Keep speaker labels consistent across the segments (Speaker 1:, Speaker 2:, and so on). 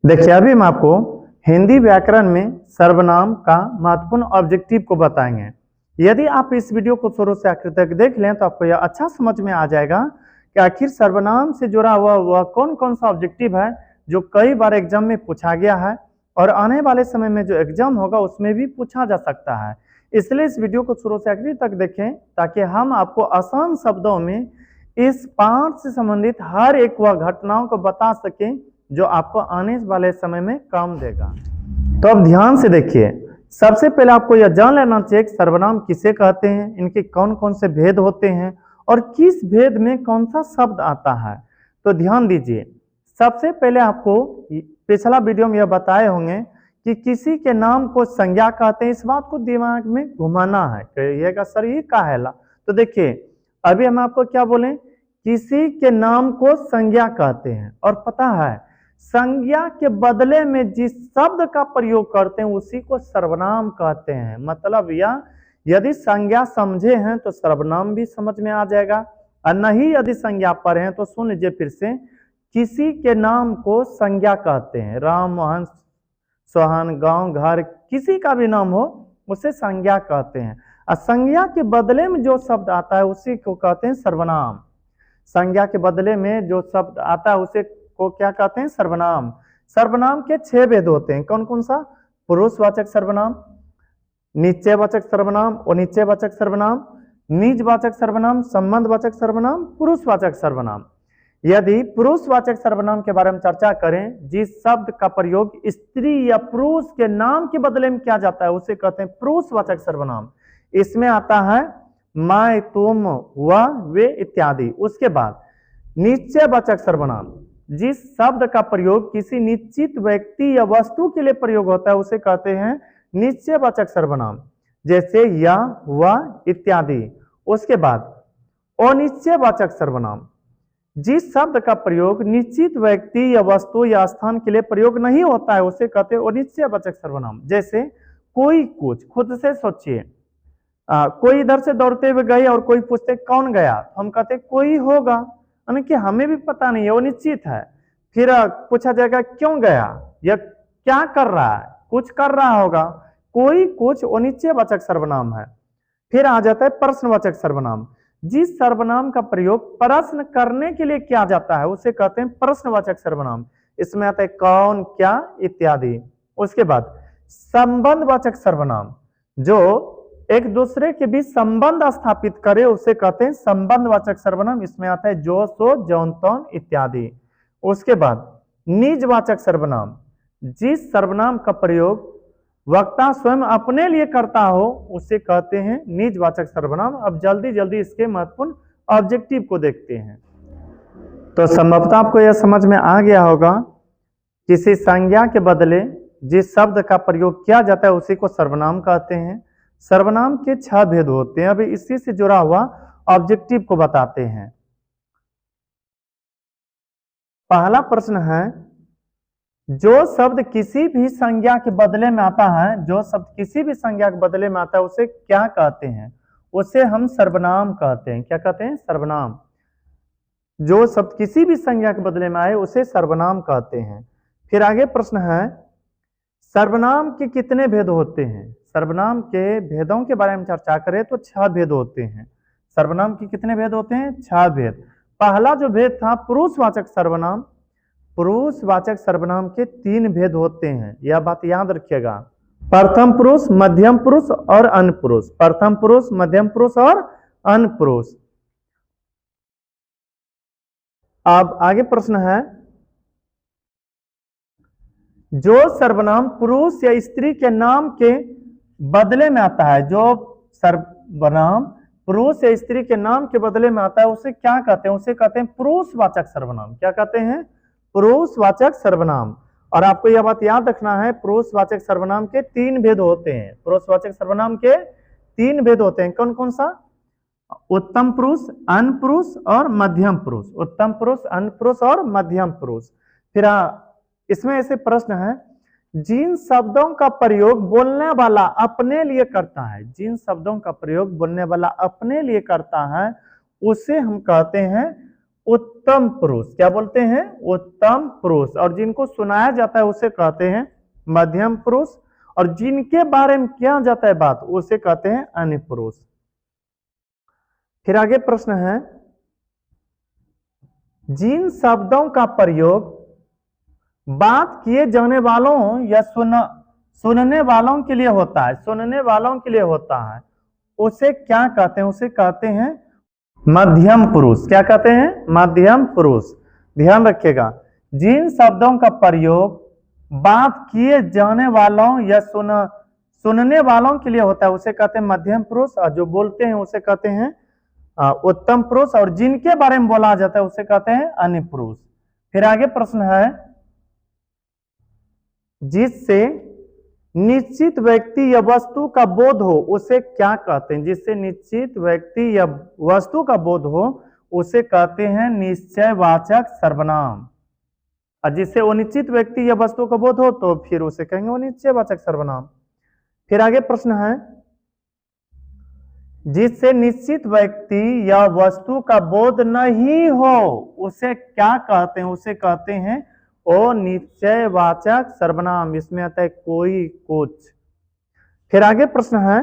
Speaker 1: देखिए अभी हम आपको हिंदी व्याकरण में सर्वनाम का महत्वपूर्ण ऑब्जेक्टिव को बताएंगे। यदि आप इस वीडियो को शुरू से आखिर तक देख लें तो आपको यह अच्छा समझ में आ जाएगा कि आखिर सर्वनाम से जुड़ा हुआ वह कौन कौन सा ऑब्जेक्टिव है जो कई बार एग्जाम में पूछा गया है और आने वाले समय में जो एग्जाम होगा उसमें भी पूछा जा सकता है। इसलिए इस वीडियो को शुरू से आखिर तक देखें ताकि हम आपको आसान शब्दों में इस पाठ से संबंधित हर एक वह घटनाओं को बता सकें जो आपको आने वाले समय में काम देगा। तो अब ध्यान से देखिए, सबसे पहले आपको यह जान लेना चाहिए कि सर्वनाम किसे कहते हैं, इनके कौन कौन से भेद होते हैं और किस भेद में कौन सा शब्द आता है। तो ध्यान दीजिए, सबसे पहले आपको पिछला वीडियो में यह बताए होंगे कि किसी के नाम को संज्ञा कहते हैं। इस बात को दिमाग में घुमाना है, कहिएगा सर ये का है ला। तो देखिए अभी हम आपको क्या बोलें, किसी के नाम को संज्ञा कहते हैं और पता है संज्ञा के बदले में जिस शब्द का प्रयोग करते हैं उसी को सर्वनाम कहते हैं। मतलब यह यदि संज्ञा समझे हैं तो सर्वनाम भी समझ में आ जाएगा और नहीं यदि संज्ञा पढ़े हैं तो सुन लीजिए फिर से, किसी के नाम को संज्ञा कहते हैं। राम, मोहन, सोहन, गांव, घर, किसी का भी नाम हो उसे संज्ञा कहते हैं। और संज्ञा के बदले में जो शब्द आता है उसी को कहते हैं सर्वनाम। संज्ञा के बदले में जो शब्द आता है उसे को क्या कहते हैं, सर्वनाम। सर्वनाम के 6 भेद होते हैं। कौन कौन सा? पुरुषवाचक सर्वनाम, निश्चयवाचक सर्वनाम, अनिश्चयवाचक सर्वनाम, निजवाचक सर्वनाम, संबंधवाचक सर्वनाम, पुरुषवाचक सर्वनाम। यदि पुरुषवाचक सर्वनाम के बारे में चर्चा करें, जिस शब्द का प्रयोग स्त्री या पुरुष के नाम के बदले में किया जाता है उसे कहते हैं पुरुषवाचक सर्वनाम। इसमें आता है मैं, तुम, वह, वे इत्यादि। उसके बाद निश्चयवाचक सर्वनाम, जिस शब्द का प्रयोग किसी निश्चित व्यक्ति या वस्तु के लिए प्रयोग होता है उसे कहते हैं निश्चयवाचक सर्वनाम, जैसे या, वह इत्यादि। उसके बाद अनिश्चयवाचक सर्वनाम, जिस शब्द का प्रयोग निश्चित व्यक्ति या वस्तु या स्थान के लिए प्रयोग नहीं होता है उसे कहते हैं अनिश्चयवाचक सर्वनाम। जैसे कोई कुछ, खुद से सोचिए, कोई इधर से दौड़ते हुए गए और कोई पूछते कौन गया, हम कहते कोई होगा, यानी कि हमें भी पता नहीं है, वो निश्चित है। फिर पूछा जाएगा क्यों गया या क्या कर रहा है, कुछ कर रहा होगा। कोई कुछ अनिश्चयवाचक सर्वनाम है। फिर आ जाता है प्रश्नवाचक सर्वनाम, जिस सर्वनाम का प्रयोग प्रश्न करने के लिए किया जाता है उसे कहते हैं प्रश्नवाचक सर्वनाम। इसमें आता है कौन, क्या इत्यादि। उसके बाद संबंधवाचक सर्वनाम, जो एक दूसरे के बीच संबंध स्थापित करे उसे कहते हैं संबंधवाचक सर्वनाम। इसमें आता है जो, सो, जौन, तौन इत्यादि। उसके बाद निजवाचक सर्वनाम, जिस सर्वनाम का प्रयोग वक्ता स्वयं अपने लिए करता हो उसे कहते हैं निजवाचक सर्वनाम। अब जल्दी जल्दी इसके महत्वपूर्ण ऑब्जेक्टिव को देखते हैं। तो संभवतः आपको यह समझ में आ गया होगा, किसी संज्ञा के बदले जिस शब्द का प्रयोग किया जाता है उसी को सर्वनाम कहते हैं। सर्वनाम के 6 भेद होते हैं। अभी इसी से जुड़ा हुआ ऑब्जेक्टिव को बताते हैं। पहला प्रश्न है, जो शब्द किसी भी संज्ञा के बदले में आता है, जो शब्द किसी भी संज्ञा के बदले में आता है उसे क्या कहते हैं? उसे हम सर्वनाम कहते हैं। क्या कहते हैं? सर्वनाम। जो शब्द किसी भी संज्ञा के बदले में आए उसे सर्वनाम कहते हैं। फिर आगे प्रश्न है, सर्वनाम के कितने भेद होते हैं? सर्वनाम के भेदों के बारे में चर्चा करें तो 6 भेद होते हैं। सर्वनाम के कितने भेद होते हैं? 6 भेद। पहला जो भेद था पुरुषवाचक सर्वनाम, पुरुषवाचक सर्वनाम के 3 भेद होते हैं। यह बात याद रखिएगा, प्रथम पुरुष, मध्यम पुरुष और अन्य पुरुष। प्रथम पुरुष, मध्यम पुरुष और अन्य पुरुष। अब आगे प्रश्न है, जो सर्वनाम पुरुष या स्त्री के नाम के बदले में आता है, जो सर्वनाम पुरुष या स्त्री के नाम के बदले में आता है उसे क्या कहते हैं? उसे कहते हैं पुरुषवाचक सर्वनाम। क्या कहते हैं? पुरुषवाचक सर्वनाम। और आपको यह बात याद रखना है, पुरुषवाचक सर्वनाम के 3 भेद होते हैं। पुरुषवाचक सर्वनाम के 3 भेद होते हैं। कौन कौन सा? उत्तम पुरुष, अन्य पुरुष और मध्यम पुरुष। उत्तम पुरुष, अन्य पुरुष और मध्यम पुरुष। फिर इसमें ऐसे प्रश्न है, जिन शब्दों का प्रयोग बोलने वाला अपने लिए करता है, जिन शब्दों का प्रयोग बोलने वाला अपने लिए करता है उसे हम कहते हैं उत्तम पुरुष। क्या बोलते हैं? उत्तम पुरुष। और जिनको सुनाया जाता है उसे कहते हैं मध्यम पुरुष, और जिनके बारे में किया जाता है बात उसे कहते हैं अन्य पुरुष। फिर आगे प्रश्न है, जिन शब्दों का प्रयोग बात किए जाने वालों या सुनने वालों के लिए होता है, सुनने वालों के लिए होता है, उसे क्या कहते हैं? उसे कहते हैं मध्यम पुरुष। क्या कहते हैं? मध्यम पुरुष। ध्यान रखिएगा, जिन शब्दों का प्रयोग बात किए जाने वालों या सुनने वालों के लिए होता है उसे कहते हैं मध्यम पुरुष, और जो बोलते हैं उसे कहते हैं उत्तम पुरुष, और जिनके बारे में बोला जाता है उसे कहते हैं अन्य पुरुष। फिर आगे प्रश्न है, जिससे निश्चित व्यक्ति या वस्तु का बोध हो उसे क्या कहते हैं? जिससे निश्चित व्यक्ति या वस्तु का बोध हो उसे कहते हैं निश्चयवाचक सर्वनाम, और जिससे अनिश्चित व्यक्ति या वस्तु का बोध हो तो फिर उसे कहेंगे अनिश्चयवाचक सर्वनाम। फिर आगे प्रश्न है, जिससे निश्चित व्यक्ति या वस्तु का बोध नहीं हो उसे क्या कहते हैं? उसे कहते हैं अनिश्चयवाचक सर्वनाम। इसमें आता है कोई, कुछ। फिर आगे प्रश्न है,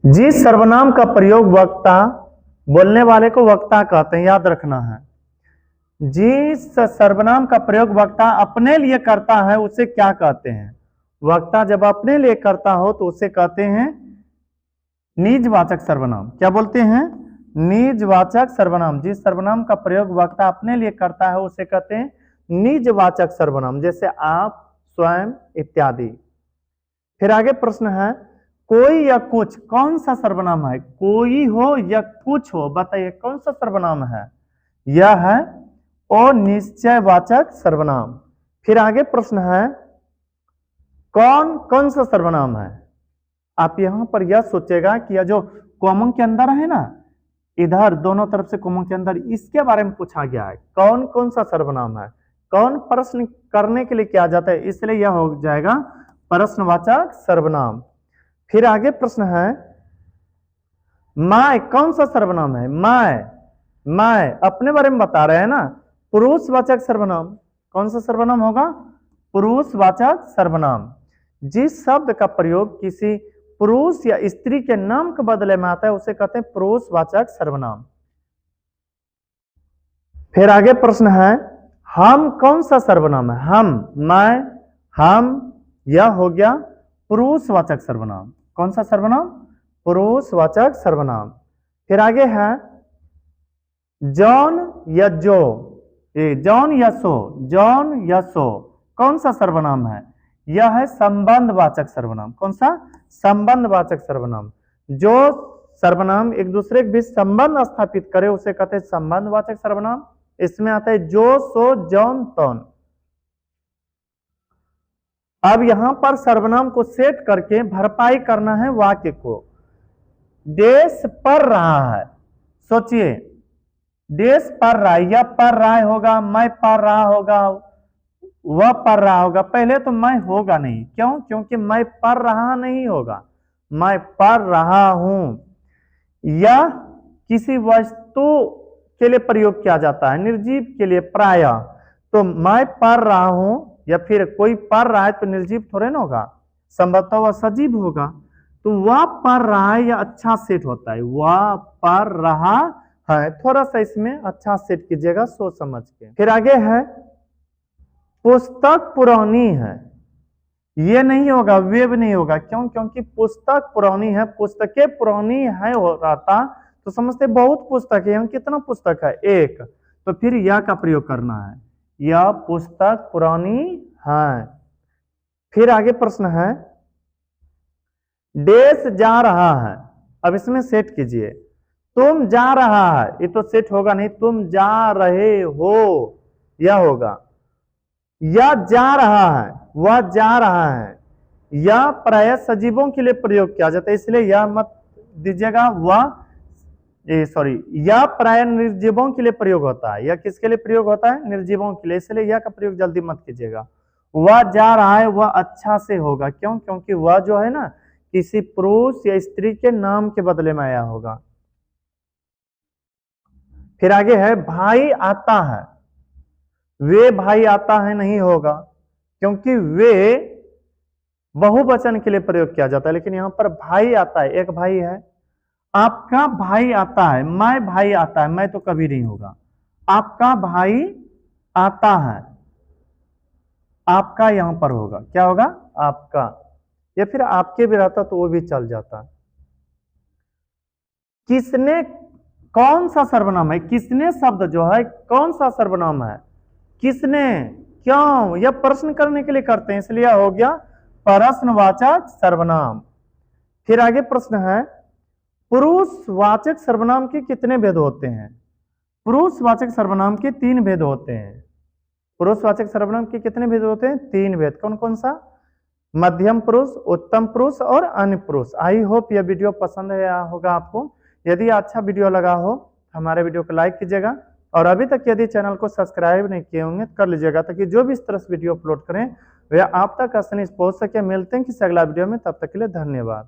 Speaker 1: जिस सर्वनाम का प्रयोग वक्ता, बोलने वाले को वक्ता कहते हैं, याद रखना है। जिस सर्वनाम का प्रयोग वक्ता अपने लिए करता है उसे क्या कहते हैं? वक्ता जब अपने लिए करता हो तो उसे कहते हैं निजवाचक सर्वनाम। क्या बोलते हैं? निजवाचक सर्वनाम। जिस सर्वनाम का प्रयोग वक्ता अपने लिए करता है उसे कहते हैं निजवाचक सर्वनाम, जैसे आप, स्वयं इत्यादि। फिर आगे प्रश्न है, कोई या कुछ कौन सा सर्वनाम है? कोई हो या कुछ हो, बताइए कौन सा सर्वनाम है? यह है अनिश्चयवाचक सर्वनाम। फिर आगे प्रश्न है, कौन कौन सा सर्वनाम है? आप यहां पर यह सोचेगा कि यह जो कॉमा के अंदर है ना, इधर दोनों तरफ से कॉमा के अंदर, इसके बारे में पूछा गया है कौन कौन सा सर्वनाम है, कौन प्रश्न करने के लिए किया जाता है, इसलिए यह हो जाएगा प्रश्नवाचक सर्वनाम। फिर आगे प्रश्न है, मैं कौन सा सर्वनाम है? मैं अपने बारे में बता रहे हैं ना, पुरुषवाचक सर्वनाम। कौन सा सर्वनाम होगा? पुरुषवाचक सर्वनाम। जिस शब्द का प्रयोग किसी पुरुष या स्त्री के नाम के बदले में आता है उसे कहते हैं पुरुषवाचक सर्वनाम। फिर आगे प्रश्न है, हम कौन सा सर्वनाम है? हम, मैं, हम, यह हो गया पुरुषवाचक सर्वनाम। कौन सा सर्वनाम? पुरुषवाचक सर्वनाम। फिर आगे है, जॉन या जो, जॉन या सो, जॉन या सो कौन सा सर्वनाम है? यह है संबंधवाचक सर्वनाम। कौन सा? संबंधवाचक सर्वनाम। जो सर्वनाम एक दूसरे के बीच संबंध स्थापित करे उसे कहते हैं संबंधवाचक सर्वनाम। इसमें आता है जो, सो, जॉन, तौन। अब यहां पर सर्वनाम को सेट करके भरपाई करना है वाक्य को। देश पढ़ रहा है, सोचिए, देश पढ़ रहा है, यह पढ़ रहा होगा, मैं पढ़ रहा होगा, वह पढ़ रहा होगा। पहले तो मैं होगा नहीं, क्यों? क्योंकि मैं पढ़ रहा नहीं होगा, मैं पढ़ रहा हूं। यह किसी वस्तु के लिए प्रयोग किया जाता है, निर्जीव के लिए प्रायः। तो मैं पढ़ रहा हूं या फिर कोई पढ़ रहा है तो निर्जीव थोड़े ना होगा, संभवतः वह सजीव होगा। तो वह पढ़ रहा है या अच्छा सेट होता है, वह पढ़ रहा है। थोड़ा सा इसमें अच्छा सेट कीजिएगा सोच समझ के। फिर आगे है, पुस्तक पुरानी है, ये नहीं होगा, वेब नहीं होगा। क्यों? क्योंकि पुस्तक पुरानी है, पुस्तकें पुरानी है हो रहा था तो समझते बहुत पुस्तक है, कितना पुस्तक है? एक। तो फिर यह का प्रयोग करना है, यह पुस्तक पुरानी है। फिर आगे प्रश्न है, देश जा रहा है। अब इसमें सेट कीजिए, तुम जा रहा है, ये तो सेट होगा नहीं, तुम जा रहे हो, यह होगा। यह जा रहा है, वह जा रहा है, यह प्रायः सजीवों के लिए प्रयोग किया जाता है, इसलिए यह मत दीजिएगा। वह यह प्राय निर्जीवों के लिए प्रयोग होता है। यह किसके लिए प्रयोग होता है? निर्जीवों के लिए, इसलिए यह का प्रयोग जल्दी मत कीजिएगा। वह जा रहा है वह अच्छा से होगा, क्यों? क्योंकि वह जो है ना किसी पुरुष या स्त्री के नाम के बदले में आया होगा। फिर आगे है भाई आता है, वे भाई आता है नहीं होगा, क्योंकि वे बहुवचन के लिए प्रयोग किया जाता है, लेकिन यहां पर भाई आता है, एक भाई है। आपका भाई आता है, मैं भाई आता है, मैं तो कभी नहीं होगा। आपका भाई आता है, आपका यहां पर होगा, क्या होगा? आपका, या फिर आपके भी रहता तो वो भी चल जाता। किसने, कौन सा सर्वनाम है? किसने शब्द जो है कौन सा सर्वनाम है? किसने, क्यों? यह प्रश्न करने के लिए करते हैं, इसलिए हो गया प्रश्नवाचक सर्वनाम। फिर आगे प्रश्न है, पुरुषवाचक सर्वनाम के कितने भेद होते हैं? पुरुषवाचक सर्वनाम के 3 भेद होते हैं। पुरुषवाचक सर्वनाम के कितने भेद होते हैं? 3 भेद। कौन कौन सा? मध्यम पुरुष, उत्तम पुरुष और अन्य पुरुष। आई होप यह वीडियो पसंद आया होगा आपको। यदि अच्छा वीडियो लगा हो हमारे वीडियो को लाइक कीजिएगा, और अभी तक यदि चैनल को सब्सक्राइब नहीं किए होंगे तो कर लीजिएगा, ताकि जो भी इस तरह से वीडियो अपलोड करें वह आप तक आसानी से पहुंच सके। मिलते हैं किसी अगला वीडियो में, तब तक के लिए धन्यवाद।